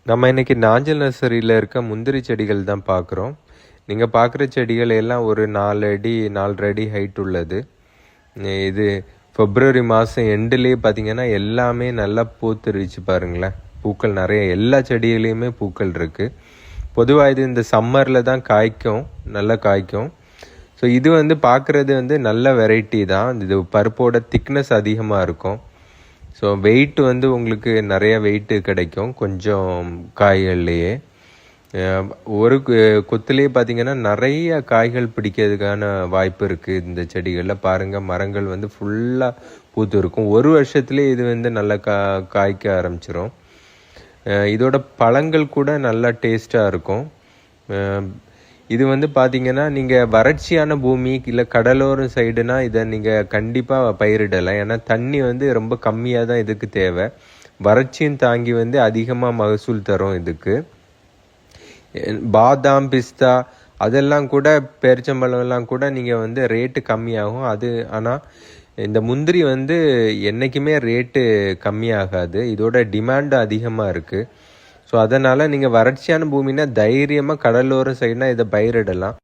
நம்ம இன்னைக்கு நாஞ்சல் நர்சரியில் இருக்க முந்திரி செடிகள் தான் பார்க்குறோம். நீங்கள் பார்க்குற செடிகள் எல்லாம் ஒரு 4 அடி 4.5 அடி ஹைட் உள்ளது. இது பிப்ரவரி மாதம் எண்டுலேயே பார்த்தீங்கன்னா எல்லாமே நல்லா பூத்துருச்சு பாருங்களேன். பூக்கள் நிறைய, எல்லா செடிகளையுமே பூக்கள் இருக்குது. பொதுவாக இது இந்த சம்மரில் தான் காய்க்கும், நல்லா காய்க்கும். ஸோ இது பார்க்குறது நல்ல வெரைட்டி தான். இது பருப்போட திக்னஸ் அதிகமாக இருக்கும். ஸோ வெயிட் உங்களுக்கு நிறைய வெயிட்டு கிடைக்கும் கொஞ்சம் காய்கள்லேயே. ஒரு கொத்துலேயே பார்த்தீங்கன்னா நிறைய காய்கள் பிடிக்கிறதுக்கான வாய்ப்பு இருக்குது. இந்த செடிகளில் பாருங்கள், மரங்கள் ஃபுல்லாக பூத்து இருக்கும். ஒரு வருஷத்துலேயே இது நல்லா காய்க்க ஆரம்பிச்சிரும். இதோட பழங்கள் கூட நல்லா டேஸ்ட்டாக இருக்கும். இது பார்த்தீங்கன்னா நீங்கள் வறட்சியான பூமி இல்லை கடலோரம் சைடுனா இதை நீங்கள் கண்டிப்பாக பயிரிடலாம். ஏன்னா தண்ணி ரொம்ப கம்மியாக தான் இதுக்கு தேவை. வறட்சியும் தாங்கி அதிகமாக மகசூல் தரும். இதுக்கு பாதாம், பிஸ்தா அதெல்லாம் கூட, பேரிச்சம்பழம்லாம் கூட நீங்கள் ரேட்டு கம்மியாகும். அது ஆனால் இந்த முந்திரி என்றைக்குமே ரேட்டு கம்மியாகாது. இதோட டிமாண்டு அதிகமாக இருக்குது. ஸோ அதனால் நீங்கள் வறட்சியான பூமினா தைரியமாக கடலோரம் சைடுனா இதை பயிரிடலாம்.